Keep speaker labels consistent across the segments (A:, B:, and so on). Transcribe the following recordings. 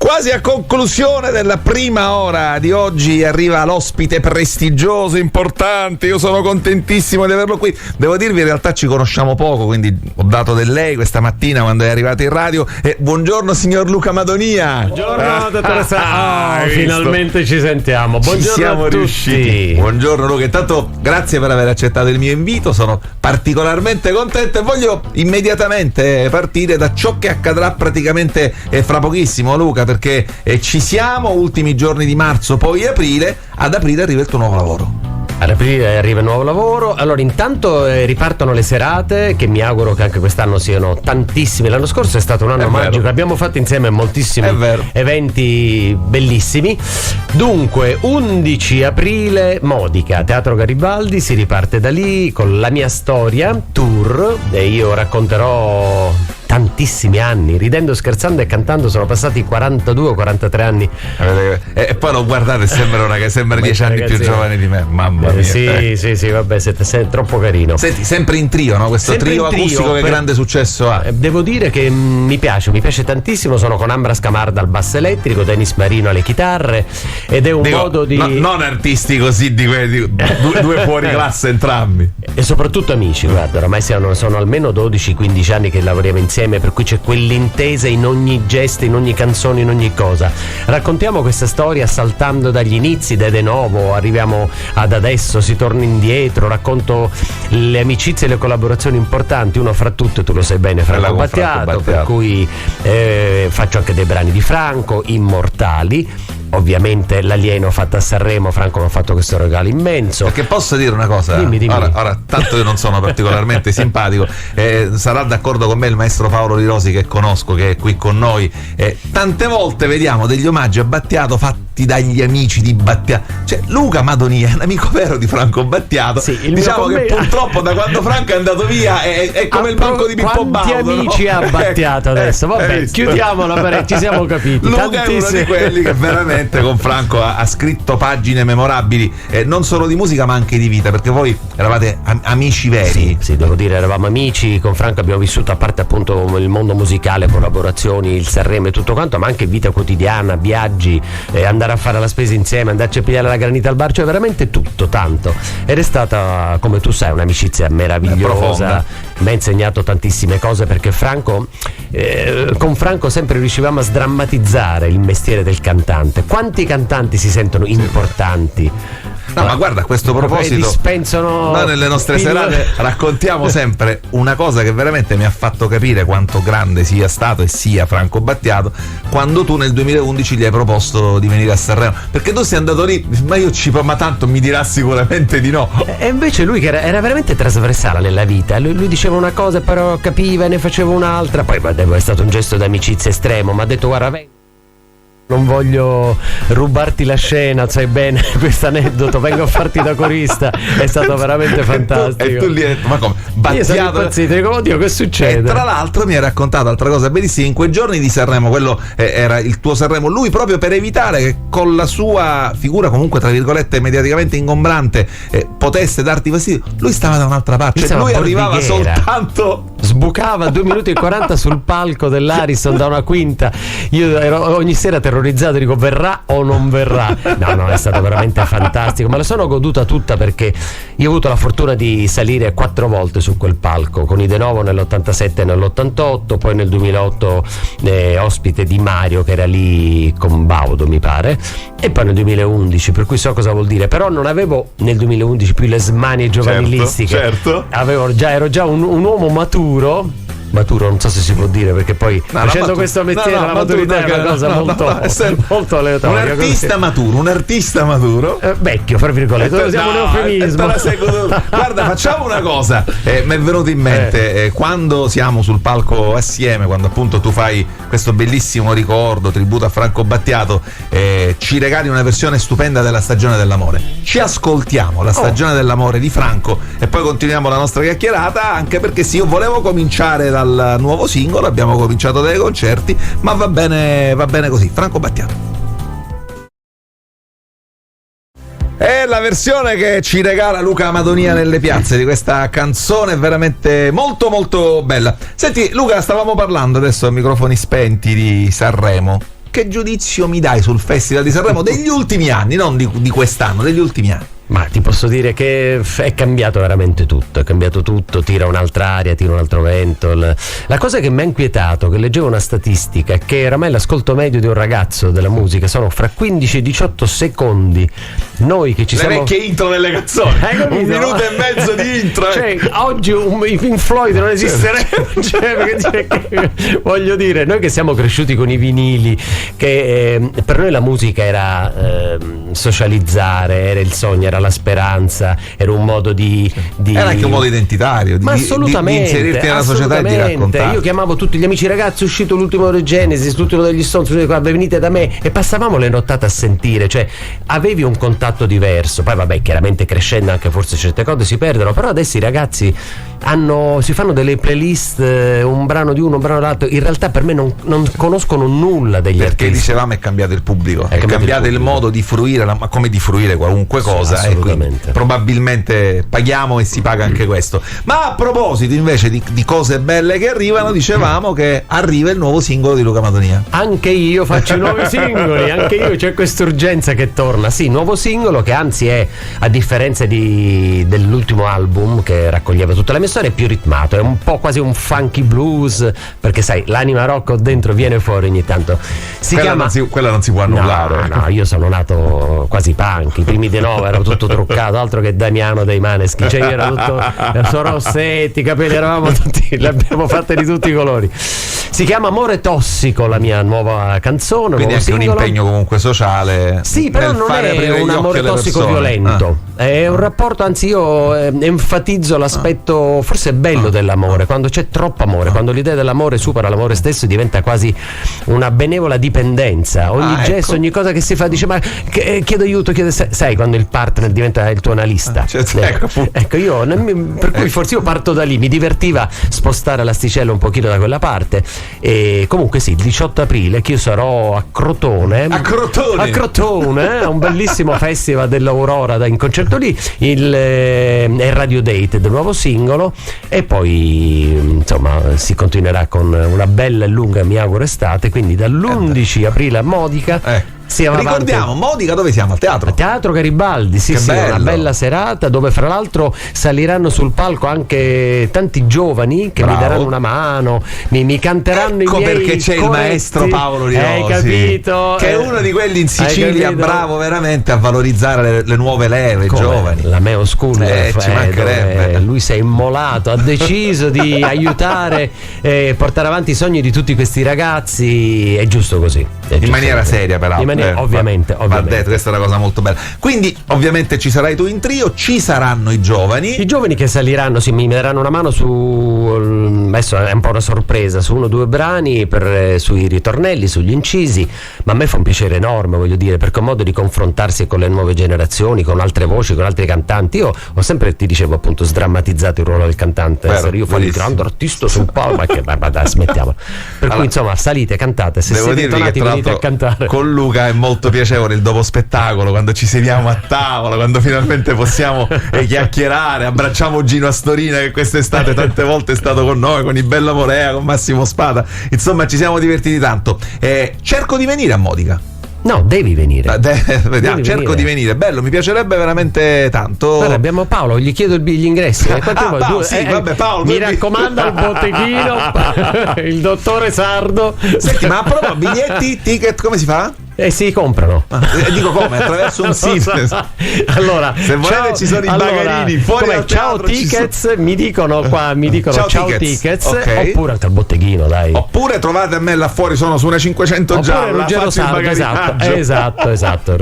A: Quasi a conclusione della prima ora di oggi arriva l'ospite prestigioso, importante. Io sono contentissimo di averlo qui. Devo dirvi, in realtà ci conosciamo poco, quindi ho dato del lei questa mattina quando è arrivato in radio. Buongiorno signor Luca Madonia.
B: Buongiorno dottoressa. Finalmente ci sentiamo. Buongiorno,
A: ci siamo
B: a tutti.
A: Riusciti. Buongiorno Luca, intanto grazie per aver accettato il mio invito, sono particolarmente contento e voglio immediatamente partire da ciò che accadrà praticamente fra pochissimo, Luca, perché ci siamo, ultimi giorni di marzo, poi aprile. Ad aprile arriva il tuo nuovo lavoro.
B: Ad aprile arriva il nuovo lavoro. Allora, intanto ripartono le serate, che mi auguro che anche quest'anno siano tantissime. L'anno scorso è stato un anno magico, abbiamo fatto insieme moltissimi eventi bellissimi. Dunque, 11 aprile, Modica, Teatro Garibaldi, si riparte da lì con La mia storia, tour, e io racconterò tantissimi anni, ridendo, scherzando e cantando. Sono passati 42-43 anni.
A: E poi lo guardate, sembra 10 anni più giovane di me. Mamma mia.
B: Sì, vabbè, sei troppo carino.
A: Senti, sempre in trio, no? Questo sempre trio acustico che grande successo ha.
B: Devo dire che mi piace tantissimo. Sono con Ambra Scamarda al basso elettrico, Denis Marino alle chitarre, ed è un modo di...
A: non artisti così di quelli, due fuori classe entrambi.
B: E soprattutto amici, guarda, ormai sono almeno 12-15 anni che lavoriamo insieme, per cui c'è quell'intesa in ogni gesto, in ogni canzone, in ogni cosa. Raccontiamo questa storia saltando dagli inizi, da De Novo, arriviamo ad adesso, si torna indietro, racconto le amicizie e le collaborazioni importanti, uno fra tutte, tu lo sai bene, Franco Battiato, per cui faccio anche dei brani di Franco, immortali. Ovviamente l'alieno fatto a Sanremo, Franco mi ha fatto questo regalo immenso.
A: Perché posso dire una cosa?
B: Dimmi.
A: Ora, tanto io non sono particolarmente simpatico, sarà d'accordo con me il maestro Paolo Di Rosi, che conosco, che è qui con noi. Tante volte vediamo degli omaggi a Battiato fatti dagli amici di Battiato. Cioè, Luca Madonia è un amico vero di Franco Battiato.
B: Sì,
A: diciamo che purtroppo da quando Franco è andato via è come il banco di Pippo Baudo.
B: Quanti amici ha Battiato adesso? Vabbè, chiudiamola, ci siamo capiti.
A: Luca è uno di quelli che veramente con Franco ha scritto pagine memorabili, non solo di musica ma anche di vita, perché voi eravate amici veri.
B: Sì, devo dire, eravamo amici. Con Franco abbiamo vissuto, a parte appunto il mondo musicale, collaborazioni, il Sanremo e tutto quanto, ma anche vita quotidiana, viaggi, andare a fare la spesa insieme, andarci a pigliare la granita al bar, cioè veramente tutto, tanto. Ed è stata, come tu sai, un'amicizia meravigliosa. Mi ha insegnato tantissime cose, perché Franco, con Franco sempre riuscivamo a sdrammatizzare il mestiere del cantante. Quanti cantanti si sentono importanti?
A: No, ma guarda, a questo proposito, noi nelle nostre serate raccontiamo sempre una cosa che veramente mi ha fatto capire quanto grande sia stato e sia Franco Battiato, quando tu nel 2011 gli hai proposto di venire a Sanremo, perché tu sei andato lì, ma tanto mi dirà sicuramente di no.
B: E invece lui, che era veramente trasversale nella vita, lui diceva una cosa però capiva e ne faceva un'altra. Poi è stato un gesto d'amicizia estremo, mi ha detto: guarda, non voglio rubarti la scena, sai bene questo aneddoto, vengo a farti da corista. È stato veramente fantastico.
A: E tu gli hai detto: ma come? Battiato?
B: Io sono impazzito, dico: oddio, che succede?
A: E tra l'altro mi ha raccontato altra cosa bellissima. In quei giorni di Sanremo, quello era il tuo Sanremo, lui, proprio per evitare che con la sua figura comunque tra virgolette mediaticamente ingombrante potesse darti fastidio, lui stava da un'altra parte, cioè, lui arrivava soltanto,
B: sbucava 2 minuti e 40 sul palco dell'Ariston da una quinta. Io ero ogni sera terrorizzato, dico: verrà o non verrà? No, è stato veramente fantastico, me la sono goduta tutta, perché io ho avuto la fortuna di salire 4 volte su quel palco, con i De Novo nell'87 e nell'88, poi nel 2008 ospite di Mario, che era lì con Baudo mi pare, e poi nel 2011, per cui so cosa vuol dire. Però non avevo nel 2011 più le smanie giovanilistiche,
A: certo.
B: Ero già un uomo maturo, non so se si può dire, perché poi facendo questo mestiere la maturità è una cosa molto aleatoria.
A: Un artista maturo,
B: vecchio, fra virgolette, usiamo un eufemismo.
A: Guarda, facciamo una cosa, mi è venuto in mente quando siamo sul palco assieme, quando appunto tu fai questo bellissimo ricordo, tributo a Franco Battiato, ci regali una versione stupenda della Stagione dell'amore. Ci ascoltiamo la Stagione dell'amore di Franco e poi continuiamo la nostra chiacchierata, anche perché sì, io volevo cominciare dal nuovo singolo, abbiamo cominciato dai concerti, ma va bene così. Franco Battiato. È la versione che ci regala Luca Madonia nelle piazze di questa canzone, veramente molto molto bella. Senti Luca, stavamo parlando adesso a microfoni spenti di Sanremo. che giudizio mi dai sul Festival di Sanremo degli ultimi anni, non di quest'anno, degli ultimi anni?
B: Ma ti posso dire che è cambiato veramente tutto, è cambiato tutto, tira un'altra aria, tira un altro vento. La cosa che mi ha inquietato, che leggevo una statistica, è che oramai l'ascolto medio di un ragazzo della musica sono fra 15 e 18 secondi. Noi che ci
A: le
B: siamo...
A: vecchie intro delle canzoni, un minuto e mezzo di intro.
B: Cioè, oggi i Pink Floyd non esisterebbero. Voglio dire, noi che siamo cresciuti con i vinili, che per noi la musica era socializzare, era il sogno, era la speranza, era un modo di
A: era anche un modo identitario,
B: ma assolutamente,
A: di inserirti nella società e di raccontare.
B: Io chiamavo tutti gli amici: ragazzi, è uscito l'ultimo dei Genesis, l'ultimo degli Stones, venite da me, e passavamo le nottate a sentire, cioè avevi un contatto diverso. Poi vabbè, chiaramente crescendo anche forse certe cose si perdono, però adesso i ragazzi si fanno delle playlist, un brano di uno, un brano dell'altro, in realtà per me non conoscono nulla degli artisti.
A: Perché dicevamo è cambiato il pubblico, è cambiato il modo di fruire, ma come di fruire qualunque cosa, e quindi probabilmente paghiamo e si paga anche questo. Ma a proposito invece di cose belle che arrivano, dicevamo che arriva il nuovo singolo di Luca Madonia.
B: Anche io faccio i nuovi singoli, anche io, c'è questa urgenza che torna. Sì, nuovo singolo che anzi è, a differenza dell'ultimo album che raccoglieva tutta la mia storia, è più ritmato, è un po' quasi un funky blues, perché sai, l'anima rock dentro viene fuori ogni tanto.
A: Quella non si può annullare.
B: No, io sono nato quasi punk, i primi di Nova ero tutto truccato, altro che Damiano dei Maneskin, cioè io ero tutto Rossetti, i capelli eravamo tutti, le abbiamo fatte di tutti i colori. Si chiama Amore Tossico la mia nuova canzone,
A: quindi anche
B: singolo.
A: Un impegno comunque sociale.
B: Sì, però non è un amore tossico violento, è un rapporto, anzi io enfatizzo l'aspetto forse bello dell'amore, quando c'è troppo amore, quando l'idea dell'amore supera l'amore stesso e diventa quasi una benevola dipendenza. Ogni gesto, ogni cosa che si fa dice: ma chiedo aiuto, sai, quando il partner diventa il tuo analista. Ecco, io per cui forse io parto da lì, mi divertiva spostare l'asticella un pochino da quella parte. E comunque sì, il 18 aprile che io sarò a Crotone, un bellissimo festival dell'Aurora in concerto lì, è Radio Date del nuovo singolo, e poi insomma si continuerà con una bella e lunga, mi auguro, estate, quindi dall'11 aprile a Modica.
A: Ricordiamo, Modica dove siamo? Al teatro?
B: Al Teatro Garibaldi, sì, una bella serata dove fra l'altro saliranno sul palco anche tanti giovani che mi daranno una mano, mi canteranno i miei
A: perché c'è il maestro Paolo Riosi,
B: hai capito?
A: Che è uno di quelli in Sicilia bravo veramente a valorizzare le nuove leve, giovani.
B: La Meo School,
A: ci mancherebbe.
B: Lui si è immolato, ha deciso di aiutare e portare avanti i sogni di tutti questi ragazzi, è giusto così.
A: In maniera seria, peraltro.
B: Ovviamente.
A: Va detto, questa è una cosa molto bella. Quindi ovviamente ci sarai tu in trio, ci saranno i giovani
B: che saliranno, sì, mi daranno una mano su, adesso è un po' una sorpresa, su 1 o 2 brani sui ritornelli, sugli incisi, ma a me fa un piacere enorme, voglio dire, perché è un modo di confrontarsi con le nuove generazioni, con altre voci, con altri cantanti. Io ho sempre, ti dicevo appunto, sdrammatizzato il ruolo del cantante. Io fare il grande artista sul palco, ma dai, smettiamo. Per cui insomma, salite, cantate, se siete intonati venite a cantare.
A: Con Luca è molto piacevole il dopo spettacolo, quando ci sediamo a tavola, quando finalmente possiamo chiacchierare, abbracciamo Gino Astorina che quest'estate tante volte è stato con noi, con i Bella Morea, con Massimo Spada, insomma ci siamo divertiti tanto. Cerco di venire a Modica.
B: No, devi venire.
A: Cerco di venire, bello, mi piacerebbe veramente tanto.
B: Guarda, abbiamo Paolo, gli chiedo gli ingressi.
A: Paolo,
B: mi raccomando, il botteghino, il dottore Sardo.
A: Senti, ma a proposito, biglietti, ticket, come si fa?
B: Si comprano.
A: Dico come? Attraverso un sito.
B: Allora,
A: se volete ci sono i bagarini fuori dal
B: Ciao Tickets, mi dicono ciao tickets,
A: okay.
B: Oppure anche al botteghino, dai.
A: Oppure trovate a me là fuori, sono su una 500 gialla,
B: Ruggero Sardo, esatto.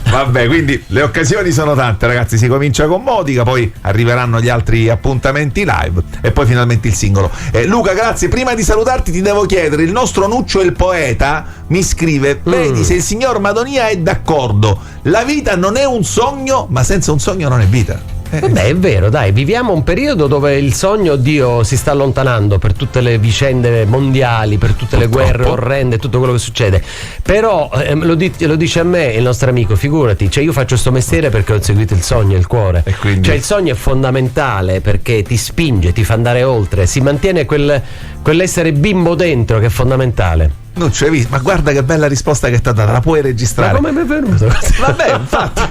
A: Vabbè, quindi le occasioni sono tante, ragazzi, si comincia con Modica, poi arriveranno gli altri appuntamenti live e poi finalmente il singolo. Luca, grazie. Prima di salutarti ti devo chiedere, il nostro Nuccio il poeta mi scrive: vedi, se il signor Madonia è d'accordo, la vita non è un sogno, ma senza un sogno non è vita.
B: Beh, è vero, dai, viviamo un periodo dove il sogno, Dio, si sta allontanando per tutte le vicende mondiali, per tutte le guerre orrende, tutto quello che succede. Però lo dice a me il nostro amico, figurati, cioè io faccio sto mestiere perché ho seguito il sogno e il cuore.
A: E quindi...
B: Cioè il sogno è fondamentale perché ti spinge, ti fa andare oltre, si mantiene quell'essere bimbo dentro che è fondamentale.
A: Non ci hai visto, ma guarda che bella risposta che ti ha dato, la puoi registrare.
B: Ma come mi è venuto?
A: Vabbè, infatti,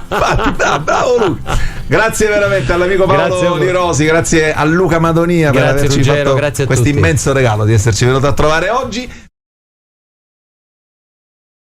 A: bravo Luca. Grazie veramente all'amico Paolo Di Rosi, grazie a Luca Madonia per averci fatto questo immenso regalo di esserci venuto a trovare oggi.